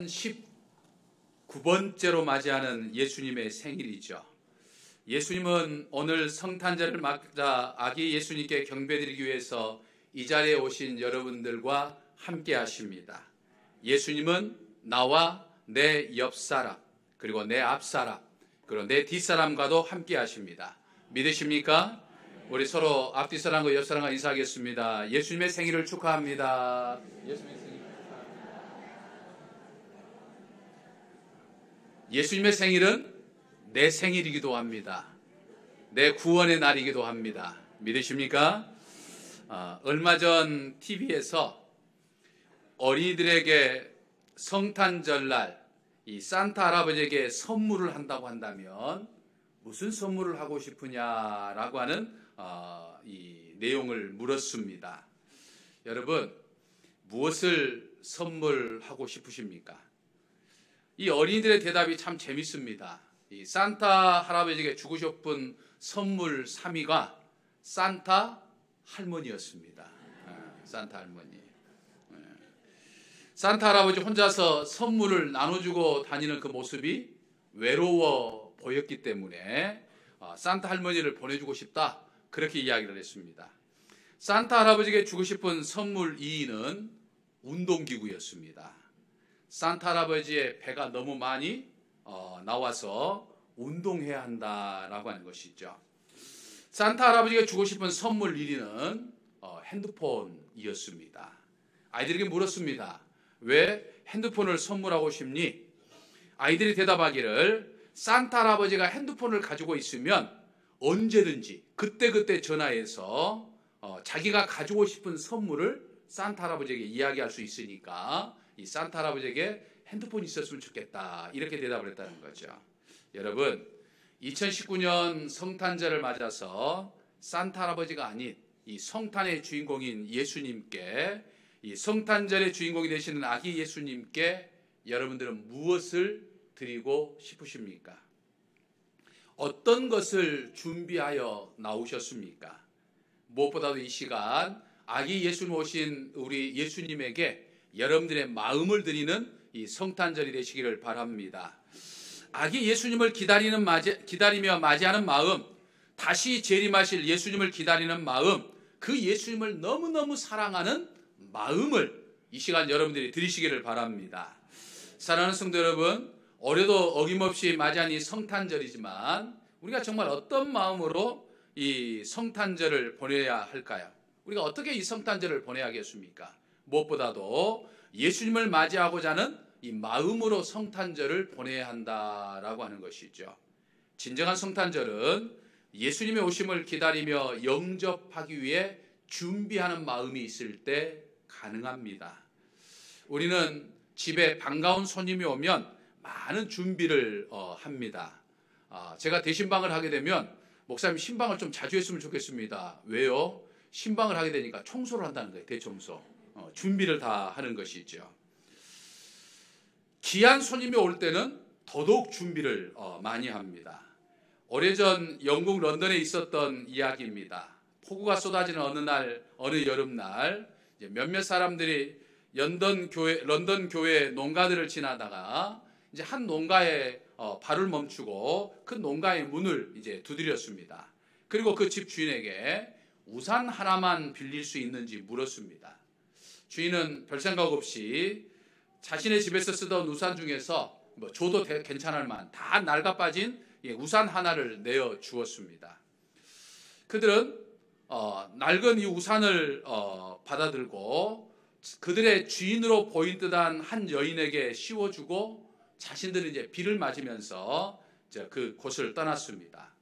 19번째로 맞이하는 예수님의 생일이죠. 예수님은 오늘 성탄절을 맞아 아기 예수님께 경배드리기 위해서 이 자리에 오신 여러분들과 함께 하십니다. 예수님은 나와 내 옆사람, 그리고 내 앞사람, 그리고 내 뒷사람과도 함께 하십니다. 믿으십니까? 우리 서로 앞뒷사람과 옆사람과 인사하겠습니다. 예수님의 생일을 축하합니다. 예수님의 생일을 축하합니다. 예수님의 생일은 내 생일이기도 합니다. 내 구원의 날이기도 합니다. 믿으십니까? 얼마 전 TV에서 어린이들에게 성탄절날 이 산타 할아버지에게 선물을 한다고 한다면 무슨 선물을 하고 싶으냐라고 하는 이 내용을 물었습니다. 여러분, 무엇을 선물하고 싶으십니까? 이 어린이들의 대답이 참 재밌습니다. 이 산타 할아버지에게 주고 싶은 선물 3위가 산타 할머니였습니다. 산타 할머니. 산타 할아버지 혼자서 선물을 나눠주고 다니는 그 모습이 외로워 보였기 때문에 산타 할머니를 보내주고 싶다, 그렇게 이야기를 했습니다. 산타 할아버지에게 주고 싶은 선물 2위는 운동기구였습니다. 산타 할아버지의 배가 너무 많이 나와서 운동해야 한다라고 하는 것이죠. 산타 할아버지가 주고 싶은 선물 1위는 핸드폰이었습니다. 아이들에게 물었습니다. 왜 핸드폰을 선물하고 싶니? 아이들이 대답하기를 산타 할아버지가 핸드폰을 가지고 있으면 언제든지 그때그때 전화해서 자기가 가지고 싶은 선물을 산타 할아버지에게 이야기할 수 있으니까 이 산타 할아버지에게 핸드폰이 있었으면 좋겠다, 이렇게 대답을 했다는 거죠. 여러분, 2019년 성탄절을 맞아서 산타 할아버지가 아닌 이 성탄의 주인공인 예수님께, 이 성탄절의 주인공이 되시는 아기 예수님께 여러분들은 무엇을 드리고 싶으십니까? 어떤 것을 준비하여 나오셨습니까? 무엇보다도 이 시간 아기 예수님 오신 우리 예수님에게 여러분들의 마음을 드리는 이 성탄절이 되시기를 바랍니다. 아기 예수님을 기다리며 맞이하는 마음, 다시 재림하실 예수님을 기다리는 마음, 그 예수님을 너무너무 사랑하는 마음을 이 시간 여러분들이 드리시기를 바랍니다. 사랑하는 성도 여러분, 올해도 어김없이 맞이한 이 성탄절이지만 우리가 정말 어떤 마음으로 이 성탄절을 보내야 할까요? 우리가 어떻게 이 성탄절을 보내야겠습니까? 무엇보다도 예수님을 맞이하고자 하는 이 마음으로 성탄절을 보내야 한다라고 하는 것이죠. 진정한 성탄절은 예수님의 오심을 기다리며 영접하기 위해 준비하는 마음이 있을 때 가능합니다. 우리는 집에 반가운 손님이 오면 많은 준비를 합니다. 제가 대신방을 하게 되면 목사님 신방을 좀 자주 했으면 좋겠습니다. 왜요? 신방을 하게 되니까 청소를 한다는 거예요. 대청소. 준비를 다 하는 것이죠. 귀한 손님이 올 때는 더더욱 준비를 많이 합니다. 오래전 영국 런던에 있었던 이야기입니다. 폭우가 쏟아지는 어느 여름날 몇몇 사람들이 런던 교회 농가들을 지나다가 이제 한 농가에 발을 멈추고 그 농가의 문을 이제 두드렸습니다. 그리고 그 집 주인에게 우산 하나만 빌릴 수 있는지 물었습니다. 주인은 별 생각 없이 자신의 집에서 쓰던 우산 중에서 줘도 괜찮을 만한 다 낡아 빠진 우산 하나를 내어 주었습니다. 그들은 낡은 이 우산을 받아들고 그들의 주인으로 보인 듯한 한 여인에게 씌워주고 자신들은 이제 비를 맞으면서 그 곳을 떠났습니다.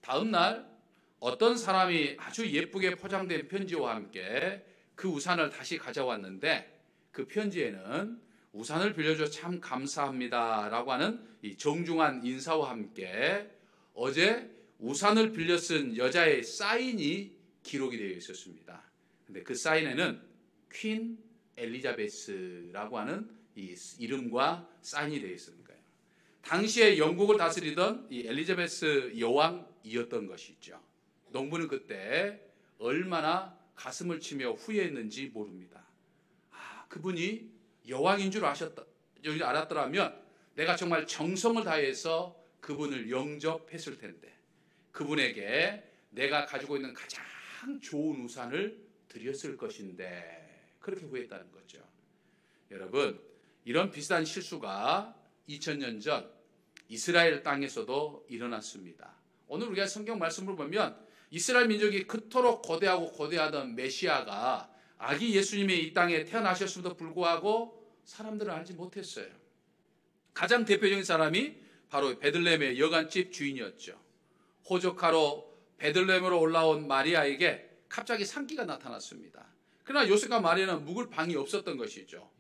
다음 날 어떤 사람이 아주 예쁘게 포장된 편지와 함께 그 우산을 다시 가져왔는데 그 편지에는 우산을 빌려줘 참 감사합니다 라고 하는 이 정중한 인사와 함께 어제 우산을 빌려 쓴 여자의 사인이 기록이 되어 있었습니다. 근데 그 사인에는 퀸 엘리자베스라고 하는 이 이름과 사인이 되어 있었는 거예요. 당시에 영국을 다스리던 이 엘리자베스 여왕이었던 것이죠. 농부는 그때 얼마나 가슴을 치며 후회했는지 모릅니다. 그분이 여왕인 줄 알았더라면 내가 정말 정성을 다해서 그분을 영접했을 텐데 그분에게 내가 가지고 있는 가장 좋은 우산을 드렸을 것인데 그렇게 후회했다는 거죠. 여러분, 이런 비슷한 실수가 2000년 전 이스라엘 땅에서도 일어났습니다. 오늘 우리가 성경 말씀을 보면 이스라엘 민족이 그토록 거대하고 거대하던 메시아가 아기 예수님이 이 땅에 태어나셨음에도 불구하고 사람들은 알지 못했어요. 가장 대표적인 사람이 바로 베들레헴의 여간집 주인이었죠. 호적하러 베들레헴으로 올라온 마리아에게 갑자기 산기가 나타났습니다. 그러나 요셉과 마리아는 묵을 방이 없었던 것이죠.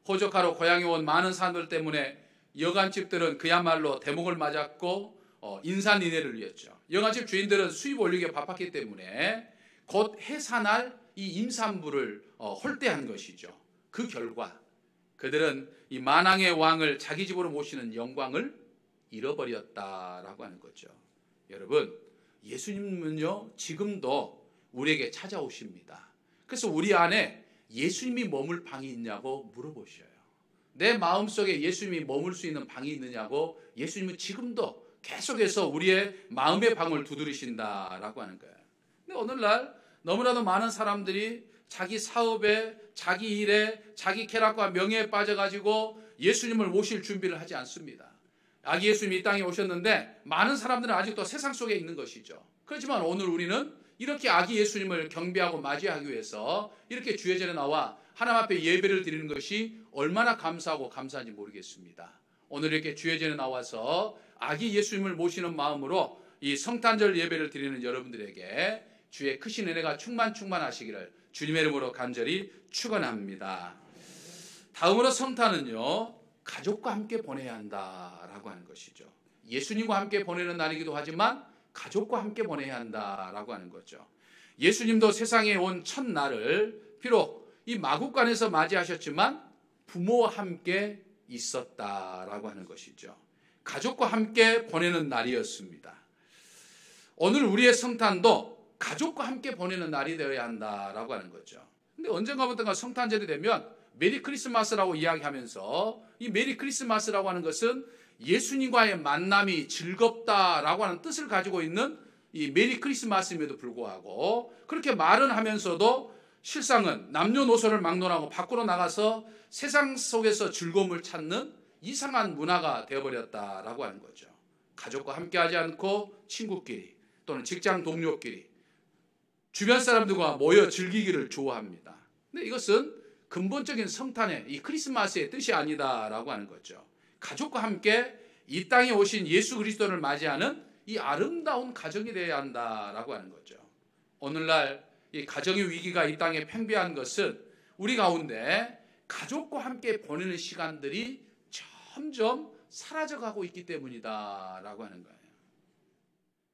호적하러 고향에 온 많은 사람들 때문에 여간집들은 그야말로 대목을 맞았고 인산인해를 이었죠. 여간집 주인들은 수입 올리기에 바빴기 때문에 곧 해산할 이 임산부를 홀대한 것이죠. 그 결과 그들은 이 만왕의 왕을 자기 집으로 모시는 영광을 잃어버렸다라고 하는 거죠. 여러분, 예수님은요 지금도 우리에게 찾아오십니다. 그래서 우리 안에 예수님이 머물 방이 있냐고 물어보셔요. 내 마음속에 예수님이 머물 수 있는 방이 있느냐고 예수님은 지금도 계속해서 우리의 마음의 방을 두드리신다라고 하는 거예요. 근데 오늘날 너무나도 많은 사람들이 자기 사업에, 자기 일에, 자기 쾌락과 명예에 빠져가지고 예수님을 모실 준비를 하지 않습니다. 아기 예수님이 이 땅에 오셨는데 많은 사람들은 아직도 세상 속에 있는 것이죠. 그렇지만 오늘 우리는 이렇게 아기 예수님을 경배하고 맞이하기 위해서 이렇게 주의 전에 나와 하나님 앞에 예배를 드리는 것이 얼마나 감사하고 감사한지 모르겠습니다. 오늘 이렇게 주의 전에 나와서 아기 예수님을 모시는 마음으로 이 성탄절 예배를 드리는 여러분들에게 주의 크신 은혜가 충만하시기를 주님의 이름으로 간절히 축원합니다. 다음으로 성탄은요 가족과 함께 보내야 한다라고 하는 것이죠. 예수님과 함께 보내는 날이기도 하지만 가족과 함께 보내야 한다라고 하는 거죠. 예수님도 세상에 온 첫날을 비록 이 마구간에서 맞이하셨지만 부모와 함께 있었다라고 하는 것이죠. 가족과 함께 보내는 날이었습니다. 오늘 우리의 성탄도 가족과 함께 보내는 날이 되어야 한다라고 하는 거죠. 근데 언젠가부터가 성탄절이 되면 메리 크리스마스라고 이야기하면서 이 메리 크리스마스라고 하는 것은 예수님과의 만남이 즐겁다라고 하는 뜻을 가지고 있는 이 메리 크리스마스임에도 불구하고 그렇게 말은 하면서도 실상은 남녀노소를 막론하고 밖으로 나가서 세상 속에서 즐거움을 찾는 이상한 문화가 되어버렸다라고 하는 거죠. 가족과 함께하지 않고 친구끼리 또는 직장 동료끼리 주변 사람들과 모여 즐기기를 좋아합니다. 근데 이것은 근본적인 성탄의 이 크리스마스의 뜻이 아니다라고 하는 거죠. 가족과 함께 이 땅에 오신 예수 그리스도를 맞이하는 이 아름다운 가정이 되어야 한다라고 하는 거죠. 오늘날 이 가정의 위기가 이 땅에 팽배한 것은 우리 가운데 가족과 함께 보내는 시간들이 점점 사라져가고 있기 때문이다라고 하는 거예요.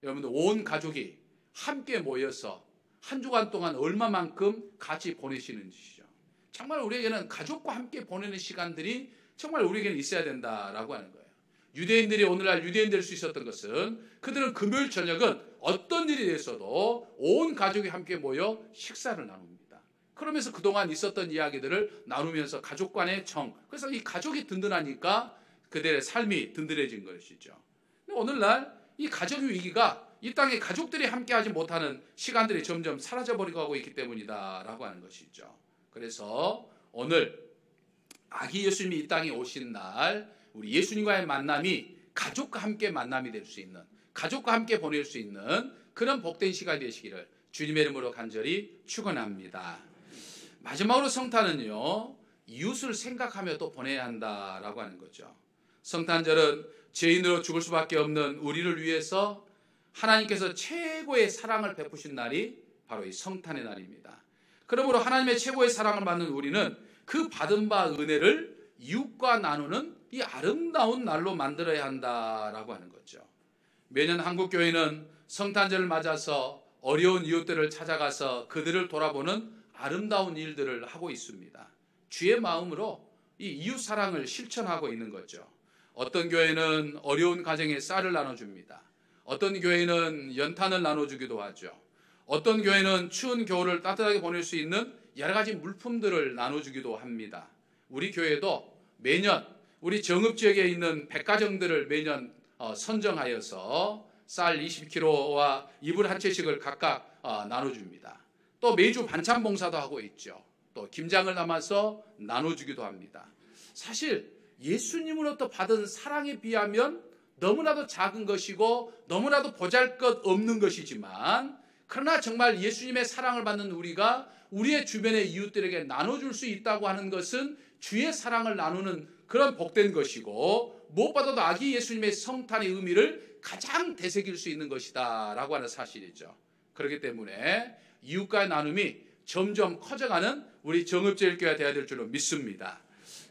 여러분들 온 가족이 함께 모여서 한 주간 동안 얼마만큼 같이 보내시는지죠. 정말 우리에게는 가족과 함께 보내는 시간들이 정말 우리에게는 있어야 된다라고 하는 거예요. 유대인들이 오늘날 유대인 될 수 있었던 것은 그들은 금요일 저녁은 어떤 일이 있어도 온 가족이 함께 모여 식사를 나눕니다. 그러면서 그동안 있었던 이야기들을 나누면서 가족 간의 정, 그래서 이 가족이 든든하니까 그들의 삶이 든든해진 것이죠. 근데 오늘날 이 가족의 위기가 이 땅에 가족들이 함께하지 못하는 시간들이 점점 사라져버리고 하고 있기 때문이다라고 하는 것이죠. 그래서 오늘 아기 예수님이 이 땅에 오신 날 우리 예수님과의 만남이 가족과 함께 만남이 될 수 있는, 가족과 함께 보낼 수 있는 그런 복된 시간이 되시기를 주님의 이름으로 간절히 축원합니다. 마지막으로 성탄은요 이웃을 생각하며 또 보내야 한다라고 하는 거죠. 성탄절은 죄인으로 죽을 수밖에 없는 우리를 위해서 하나님께서 최고의 사랑을 베푸신 날이 바로 이 성탄의 날입니다. 그러므로 하나님의 최고의 사랑을 받는 우리는 그 받은 바 은혜를 이웃과 나누는 이 아름다운 날로 만들어야 한다라고 하는 거죠. 매년 한국교회는 성탄절을 맞아서 어려운 이웃들을 찾아가서 그들을 돌아보는 아름다운 일들을 하고 있습니다. 주의 마음으로 이 이웃 사랑을 실천하고 있는 거죠. 어떤 교회는 어려운 가정에 쌀을 나눠줍니다. 어떤 교회는 연탄을 나눠주기도 하죠. 어떤 교회는 추운 겨울을 따뜻하게 보낼 수 있는 여러 가지 물품들을 나눠주기도 합니다. 우리 교회도 매년 우리 정읍지역에 있는 백가정들을 매년 선정하여서 쌀 20kg와 이불 한 채씩을 각각 나눠줍니다. 또 매주 반찬 봉사도 하고 있죠. 또 김장을 담아서 나눠주기도 합니다. 사실 예수님으로부터 받은 사랑에 비하면 너무나도 작은 것이고 너무나도 보잘것없는 것이지만, 그러나 정말 예수님의 사랑을 받는 우리가 우리의 주변의 이웃들에게 나눠줄 수 있다고 하는 것은 주의 사랑을 나누는 그런 복된 것이고, 무엇보다도 아기 예수님의 성탄의 의미를 가장 되새길 수 있는 것이다 라고 하는 사실이죠. 그렇기 때문에 이웃과의 나눔이 점점 커져가는 우리 정읍제일교회가 되어야 될 줄로 믿습니다.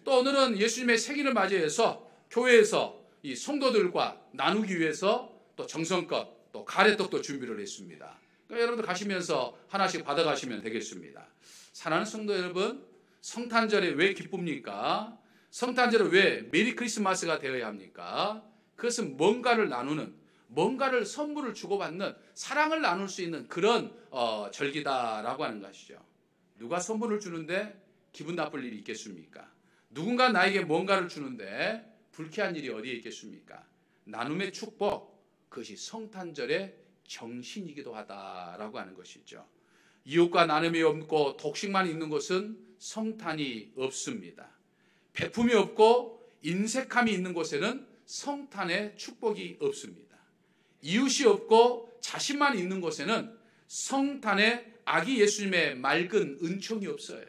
또 오늘은 예수님의 생일을 맞이해서 교회에서 이 성도들과 나누기 위해서 또 정성껏 또 가래떡도 준비를 했습니다. 그러니까 여러분들 가시면서 하나씩 받아가시면 되겠습니다. 사랑하는 성도 여러분, 성탄절에 왜 기쁩니까? 성탄절은 왜 메리 크리스마스가 되어야 합니까? 그것은 뭔가를 나누는, 뭔가를 선물을 주고받는, 사랑을 나눌 수 있는 그런 절기다라고 하는 것이죠. 누가 선물을 주는데 기분 나쁠 일이 있겠습니까? 누군가 나에게 뭔가를 주는데 불쾌한 일이 어디에 있겠습니까? 나눔의 축복, 그것이 성탄절의 정신이기도 하다라고 하는 것이죠. 이웃과 나눔이 없고 독식만 있는 곳은 성탄이 없습니다. 베품이 없고 인색함이 있는 곳에는 성탄의 축복이 없습니다. 이웃이 없고 자신만 있는 곳에는 성탄의 아기 예수님의 맑은 은총이 없어요.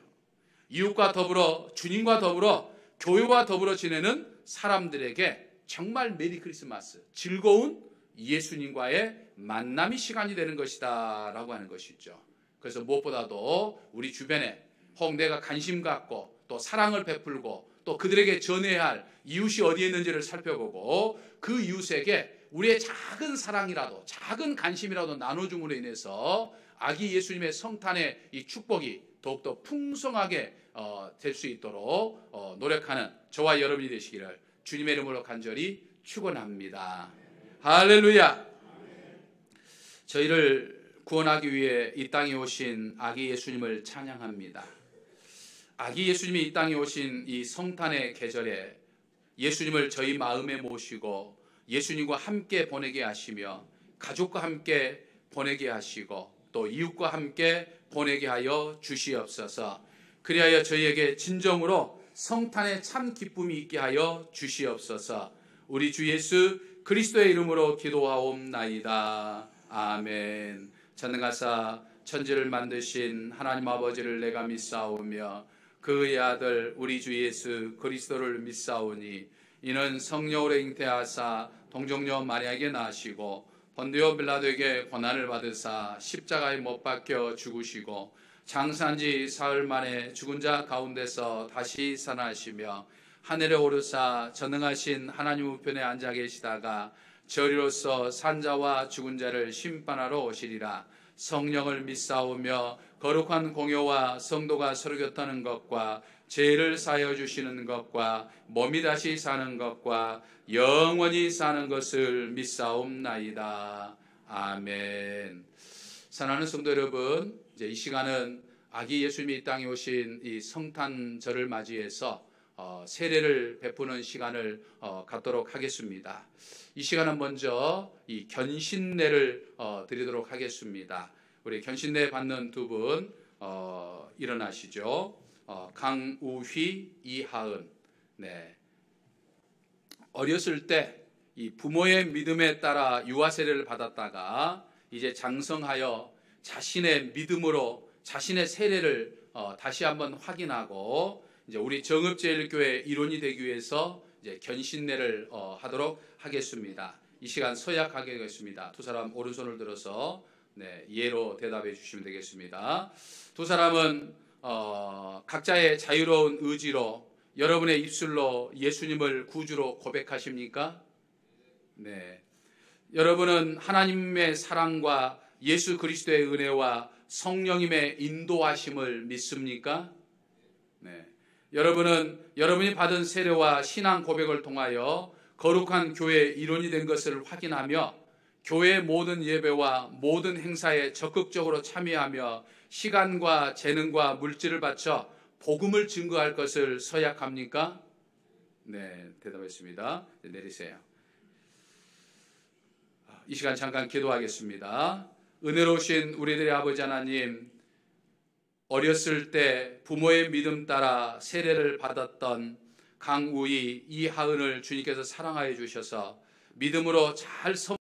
이웃과 더불어, 주님과 더불어, 교회와 더불어 지내는 사람들에게 정말 메리 크리스마스, 즐거운 예수님과의 만남이 시간이 되는 것이다 라고 하는 것이죠. 그래서 무엇보다도 우리 주변에 혹 내가 관심 갖고 또 사랑을 베풀고 또 그들에게 전해야 할 이웃이 어디에 있는지를 살펴보고 그 이웃에게 우리의 작은 사랑이라도, 작은 관심이라도 나눠줌으로 인해서 아기 예수님의 성탄의 이 축복이 더욱더 풍성하게 될 수 있도록 노력하는 저와 여러분이 되시기를 주님의 이름으로 간절히 축원합니다. 할렐루야. 저희를 구원하기 위해 이 땅에 오신 아기 예수님을 찬양합니다. 아기 예수님이 이 땅에 오신 이 성탄의 계절에 예수님을 저희 마음에 모시고 예수님과 함께 보내게 하시며 가족과 함께 보내게 하시고 또 이웃과 함께 보내게 하여 주시옵소서. 그리하여 저희에게 진정으로 성탄의 참 기쁨이 있게 하여 주시옵소서. 우리 주 예수 그리스도의 이름으로 기도하옵나이다. 아멘. 전능하사 천지를 만드신 하나님 아버지를 내가 믿사오며 그의 아들 우리 주 예수 그리스도를 믿사오니 이는 성령으로 잉태하사 동정녀 마리아에게 나시고 본디오 빌라도에게 고난을 받으사 십자가에 못 박혀 죽으시고 장사한지 사흘 만에 죽은 자 가운데서 다시 살아나시며 하늘에 오르사 전능하신 하나님 우편에 앉아 계시다가 저리로서 산자와 죽은 자를 심판하러 오시리라. 성령을 믿사오며 거룩한 공효와 성도가 서로 곁하는 것과 죄를 사하여 주시는 것과 몸이 다시 사는 것과 영원히 사는 것을 믿사옵나이다. 아멘. 사랑하는 성도 여러분, 이제 이 시간은 아기 예수님이 이 땅에 오신 이 성탄절을 맞이해서 세례를 베푸는 시간을 갖도록 하겠습니다. 이 시간은 먼저 이 견신례를 드리도록 하겠습니다. 우리 견신례 받는 두 분 일어나시죠. 강우휘, 이하은. 네. 어렸을 때 이 부모의 믿음에 따라 유아 세례를 받았다가 이제 장성하여 자신의 믿음으로 자신의 세례를 다시 한번 확인하고 이제 우리 정읍제일교회 일원이 되기 위해서 이제 견신례를 하도록 하겠습니다. 이 시간 서약하겠습니다. 두 사람 오른손을 들어서 예로 대답해 주시면 되겠습니다. 두 사람은 각자의 자유로운 의지로 여러분의 입술로 예수님을 구주로 고백하십니까? 네. 여러분은 하나님의 사랑과 예수 그리스도의 은혜와 성령님의 인도하심을 믿습니까? 네. 여러분은 여러분이 받은 세례와 신앙 고백을 통하여 거룩한 교회의 일원이 된 것을 확인하며 교회의 모든 예배와 모든 행사에 적극적으로 참여하며 시간과 재능과 물질을 바쳐 복음을 증거할 것을 서약합니까? 네, 대답했습니다. 내리세요. 이 시간 잠깐 기도하겠습니다. 은혜로우신 우리들의 아버지 하나님, 어렸을 때 부모의 믿음 따라 세례를 받았던 강우희, 이하은을 주님께서 사랑하여 주셔서 믿음으로 잘